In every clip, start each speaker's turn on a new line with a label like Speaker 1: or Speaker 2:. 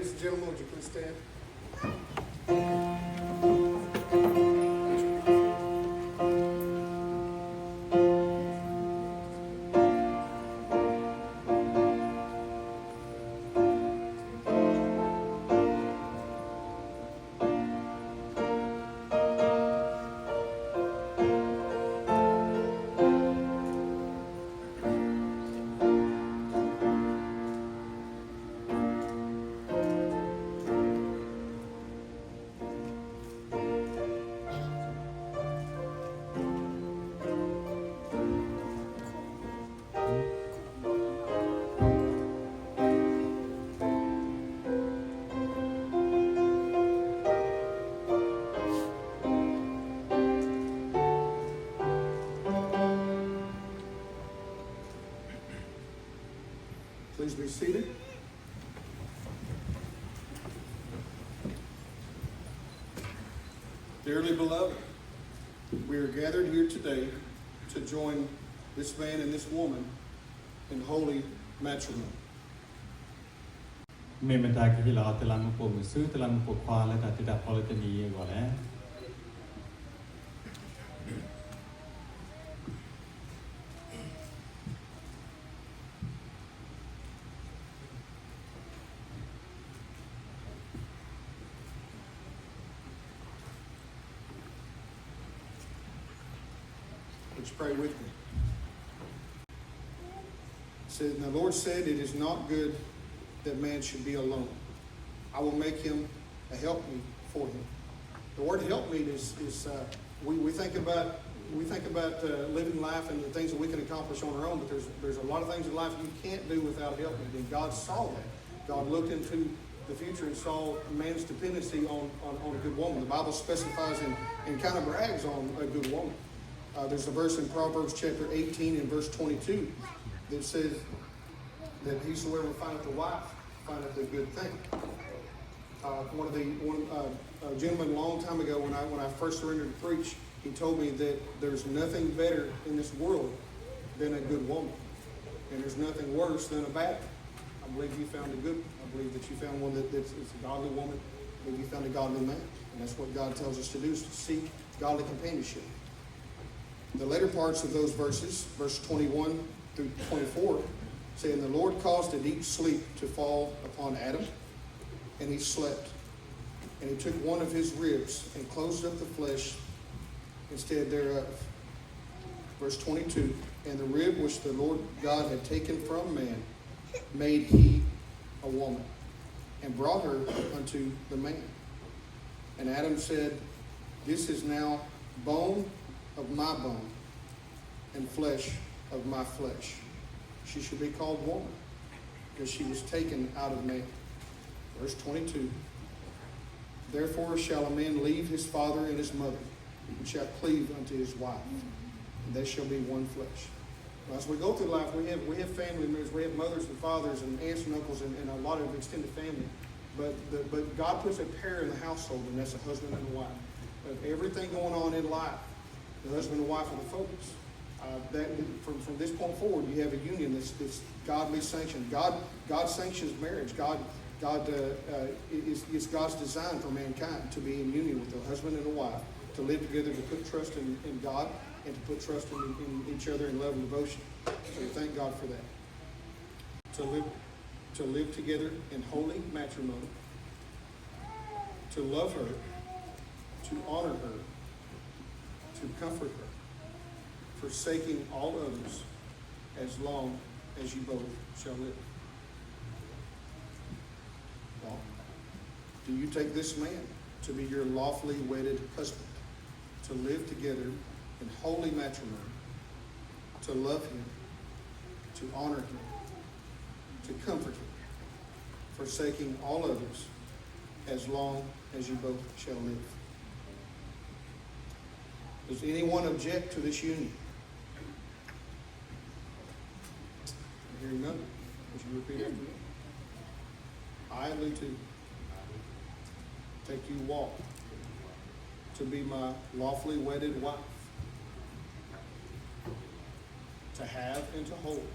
Speaker 1: Ladies and gentlemen, would you please stand? Please be seated. Dearly beloved, we are gathered here today to join this man and this woman in holy matrimony.
Speaker 2: Memang tak hilang telah mempunyai musuh telah mempunyai dan tidak boleh teni boleh.
Speaker 1: Would you pray with me? The Lord said, "It is not good that man should be alone. I will make him a helpmeet for him." The word helpmeet is we think about living life and the things that we can accomplish on our own, but there's a lot of things in life you can't do without helpmeet, and God saw that. God looked into the future and saw man's dependency on a good woman. The Bible specifies and kind of brags on a good woman. There's a verse in Proverbs chapter 18 and verse 22 that says that whosoever findeth a wife findeth a good thing. A gentleman a long time ago when I first surrendered to preach, he told me that there's nothing better in this world than a good woman, and there's nothing worse than a bad one. I believe you found a good one. I believe that you found one that's a godly woman. I believe you found a godly man, and that's what God tells us to do, is to seek godly companionship. The later parts of those verses, verse 21 through 24, say, "And the Lord caused a deep sleep to fall upon Adam, and he slept. And he took one of his ribs and closed up the flesh instead thereof." Verse 22, "And the rib which the Lord God had taken from man made he a woman, and brought her unto the man. And Adam said, This is now bone of my bone, and flesh of my flesh. She shall be called woman, because she was taken out of man." Verse 22, "Therefore shall a man leave his father and his mother, and shall cleave unto his wife, and they shall be one flesh." Now, as we go through life, we have family members, we have mothers and fathers and aunts and uncles and a lot of extended family. But God puts a pair in the household, and that's a husband and a wife. Of everything going on in life, the husband and wife are the focus. From this point forward, you have a union that's godly sanctioned. God sanctions marriage. It's God's design for mankind to be in union with a husband and a wife, to live together, to put trust in God, and to put trust in each other in love and devotion. So thank God for that. To live together in holy matrimony, to love her, to honor her, to comfort her, forsaking all others, as long as you both shall live. Well, do you take this man to be your lawfully wedded husband, to live together in holy matrimony, to love him, to honor him, to comfort him, forsaking all others, as long as you both shall live? Does anyone object to this union? I'm hearing none. Would you repeat after me? I, Lutu, take you walk to be my lawfully wedded wife, to have and to hold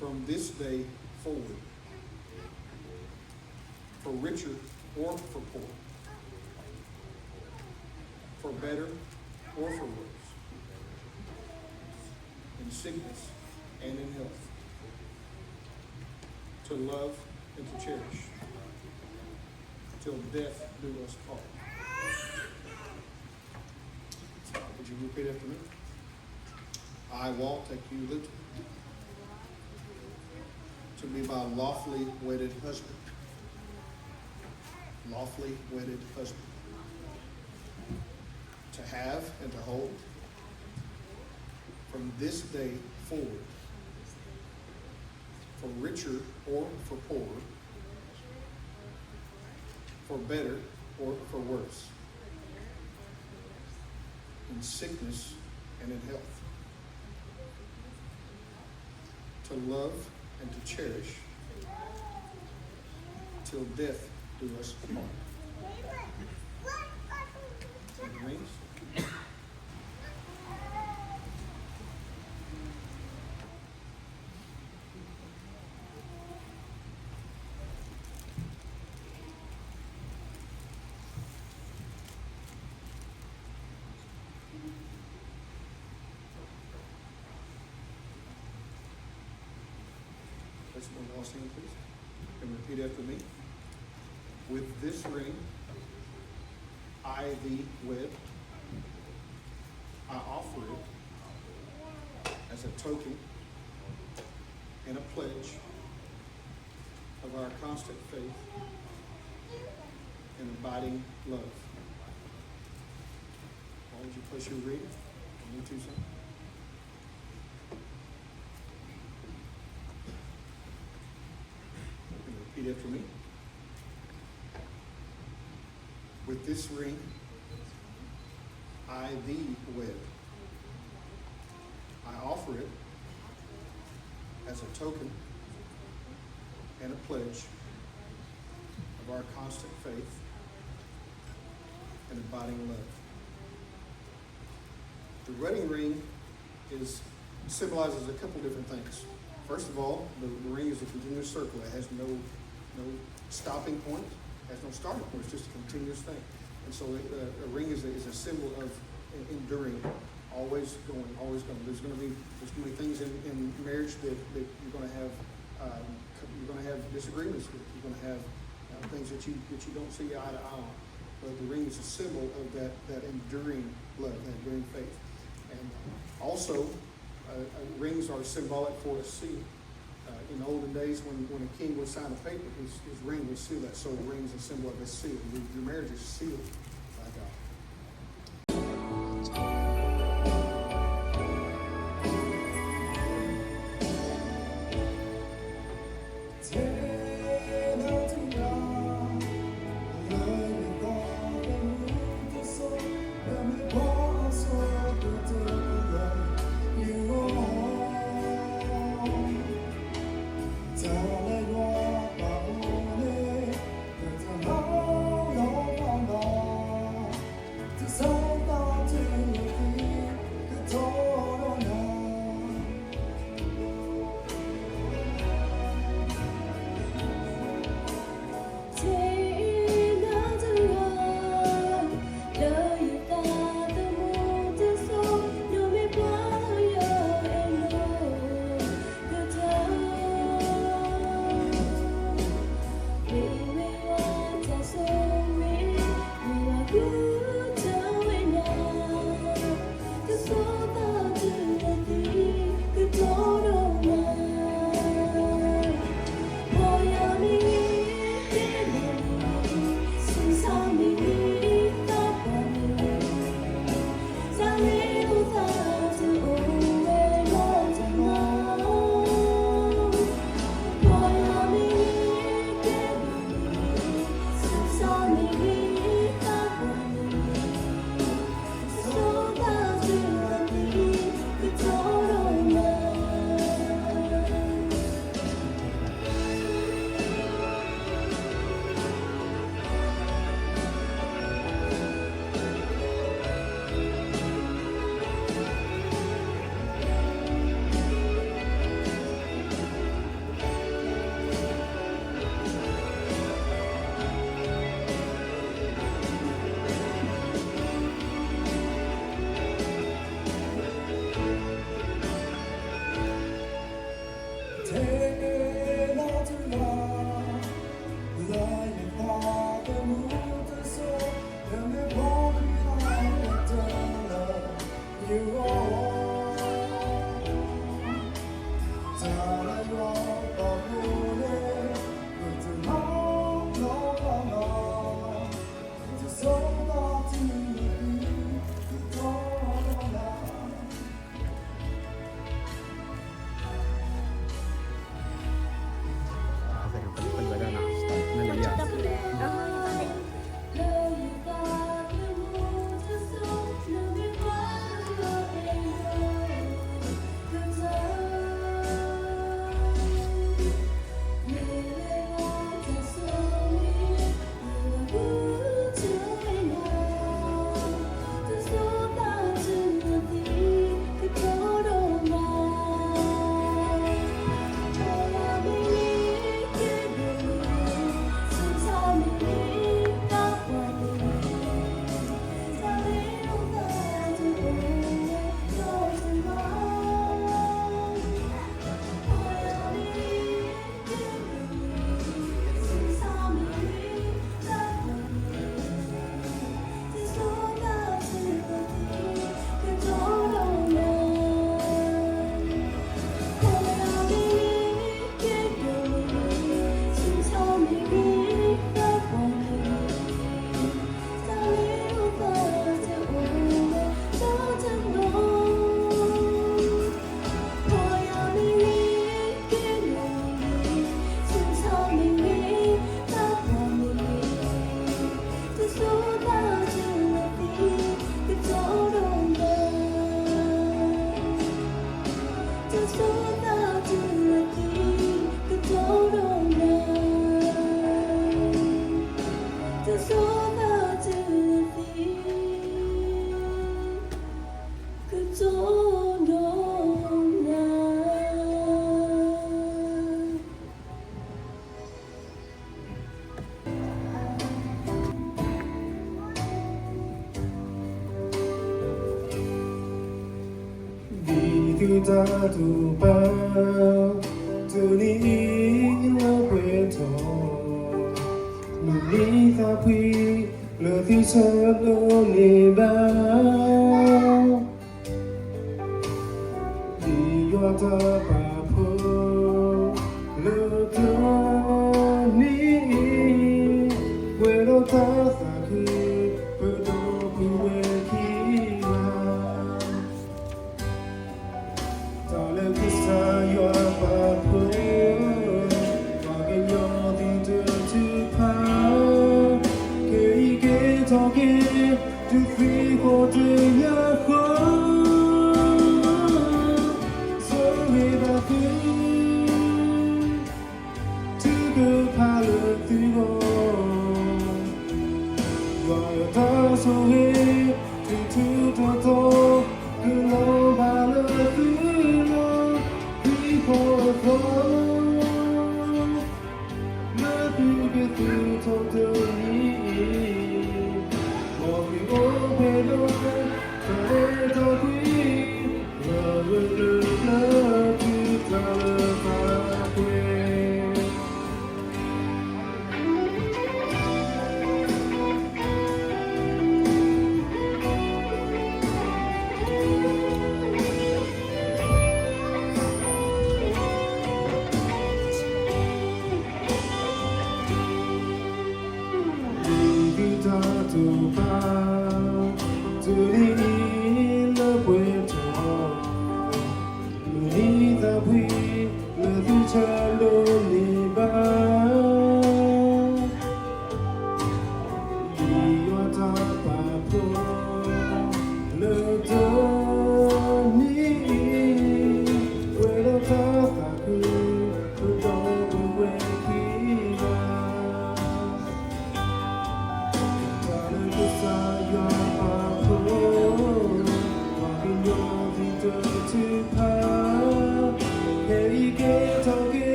Speaker 1: from this day forward, for richer or for poor, for better or for worse, in sickness and in health, to love and to cherish, till death do us part. Would you repeat after me? I, Walt, take you, Luke, to be my lawfully wedded husband. Lawfully wedded husband. To have and to hold from this day forward, for richer or for poorer, for better or for worse, in sickness and in health, to love and to cherish till death do us part. See the rings? Let's one last thing, please. And repeat after me. With this ring, I thee wed. I offer it as a token and a pledge of our constant faith and abiding love. Why would you place your ring on me too, son? Repeat after me. With this ring, I thee wed. I offer it as a token and a pledge of our constant faith and abiding love. The wedding ring symbolizes a couple different things. First of all, the ring is a continuous circle. It has no stopping point, has no starting point. It's just a continuous thing. And so a ring is a symbol of enduring, always going, always going. There's going to be things in marriage that you're going to have disagreements with. You're going to have things that you don't see eye to eye on. But the ring is a symbol of that enduring love, that enduring faith. And also, rings are symbolic for a seal. In olden days, when a king would sign a paper, his ring would seal that. So the ring is a symbol of a seal. Your marriage is sealed by God.
Speaker 3: Don't ta tu pa tu ni lo que to lu ni ta phi lo thi sa lo ni ba di yo ta pa pho lo to ni we lo ta sa ki pu do pu we ki la to feel what you are. So we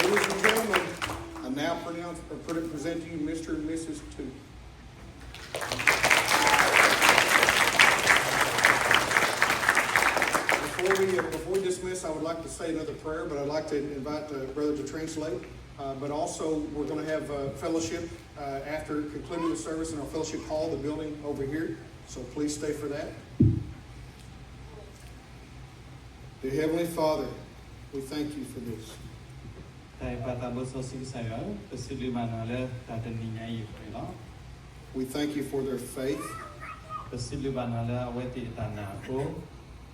Speaker 1: Ladies and gentlemen, I now present to you Mr. and Mrs. Two. Before we dismiss, I would like to say another prayer, but I'd like to invite Brother to translate. But also, we're going to have fellowship after concluding the service in our fellowship hall, the building over here. So please stay for that. Dear Heavenly Father, we thank you for this. We thank you for their faith.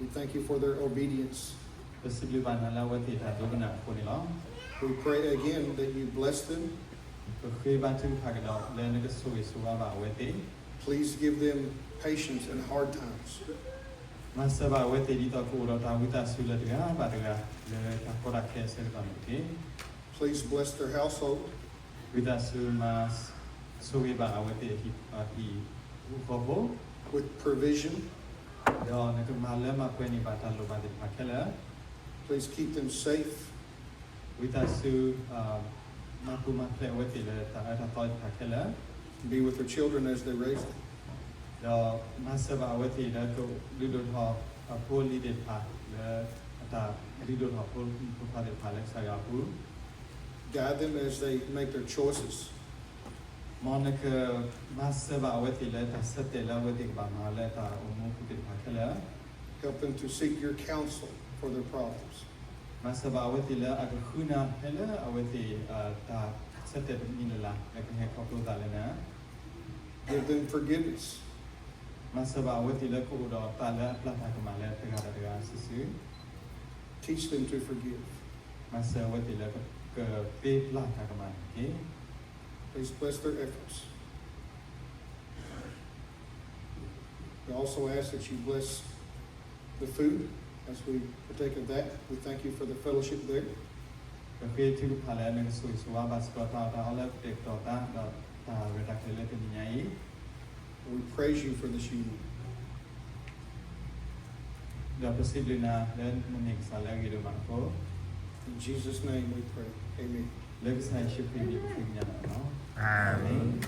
Speaker 1: We thank you for their obedience. We pray again that you bless them. Please give them patience in hard times. Please bless their household. With provision. Please keep them safe. Be with their children as they raise them. Guide them as they make their choices. Help them to seek your counsel for their problems. Give them forgiveness. Teach them to forgive. Please bless their efforts. We also ask that you bless the food as we partake of that. We thank you for the fellowship there. We praise you for this union. In Jesus' name we pray. Amen.
Speaker 2: Amen.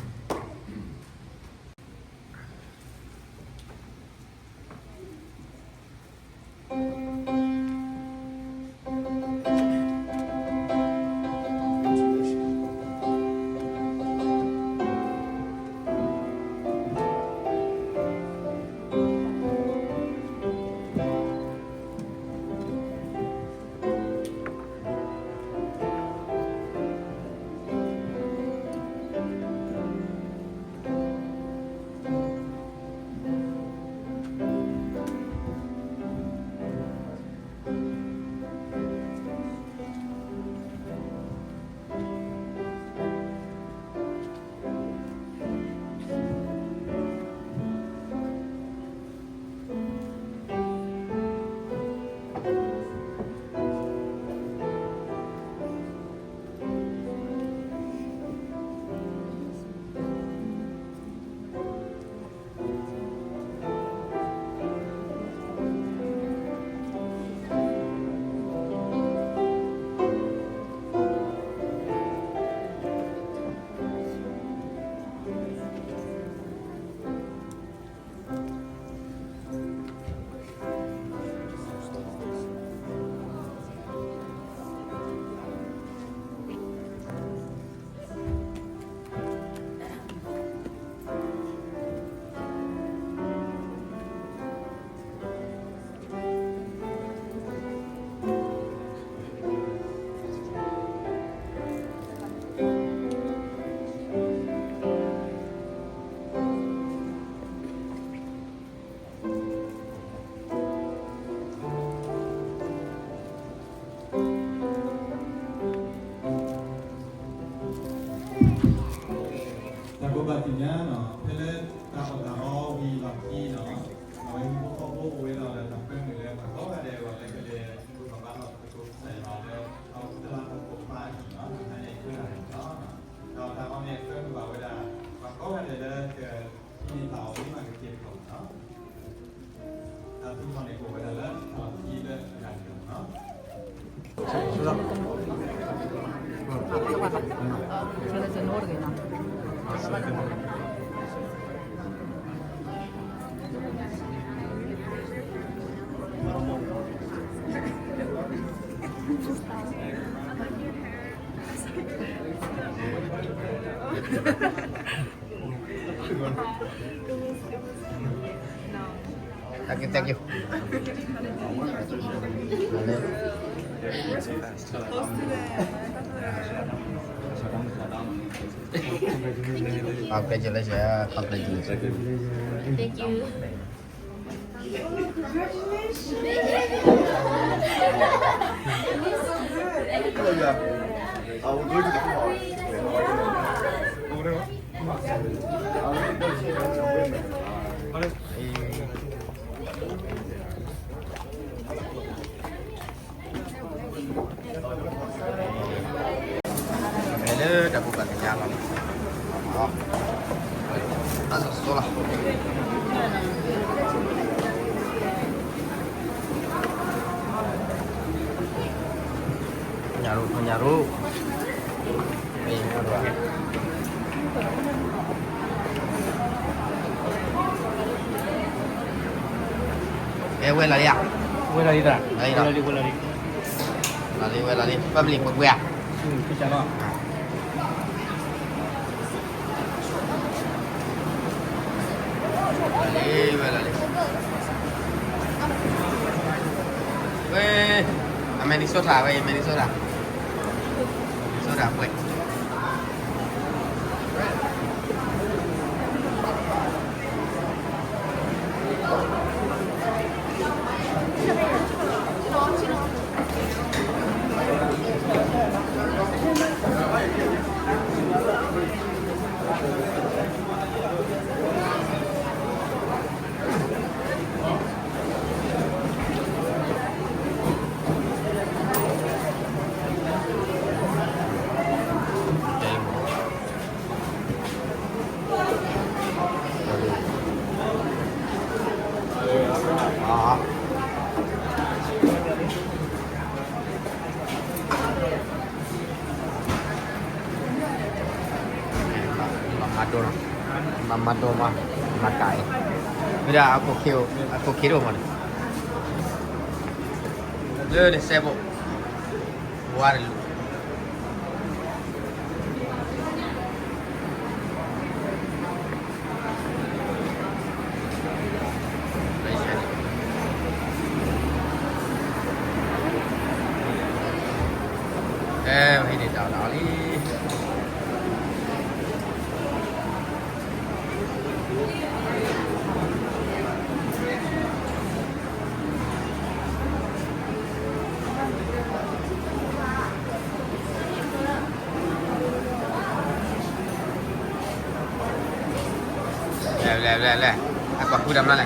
Speaker 2: Jago batinya no, pele kalau tahu di baki no, kalau ibu kamu boleh lah tapi mulai kalau ada orang yang kerja bukan bapak itu saya ada kalau setelah aku pagi no, hanya itu lah no, kalau tahu ni kan bawa dah, kalau ada ke ini tahu ni macam kirim no, tapi kalau aku adalah kalau kita ada no.
Speaker 4: Sudah cenur gitu.
Speaker 5: Thank you. Congratulations.
Speaker 4: Thank you.
Speaker 5: Ini dah bukan kenyang. Tak sesuai lah. Penyaru. Ini kedua. Quên là đi à?
Speaker 3: Quên là đi ra.
Speaker 5: Đây
Speaker 3: Quên
Speaker 5: rồi. Là đi. Bấm liền một quẹt.
Speaker 3: Cái chả đó.
Speaker 5: Là đi. Ê, Minnesota vậy, Minnesota. Minnesota vậy. Đó. Mamado mah makai. Udah aku kira mana. Lu ni sebo. Buar lu. Ini dah lali. Leh. Aku dah mana?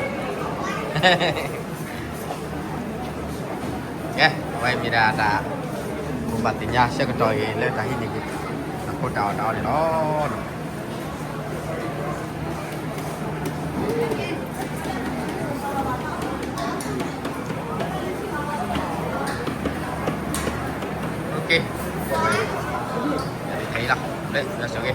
Speaker 5: Ya, quay mi đã bản tin nha sẽ có trò gì lên cái gì cô trò đó thì nó ok thấy lắm đấy là sao kia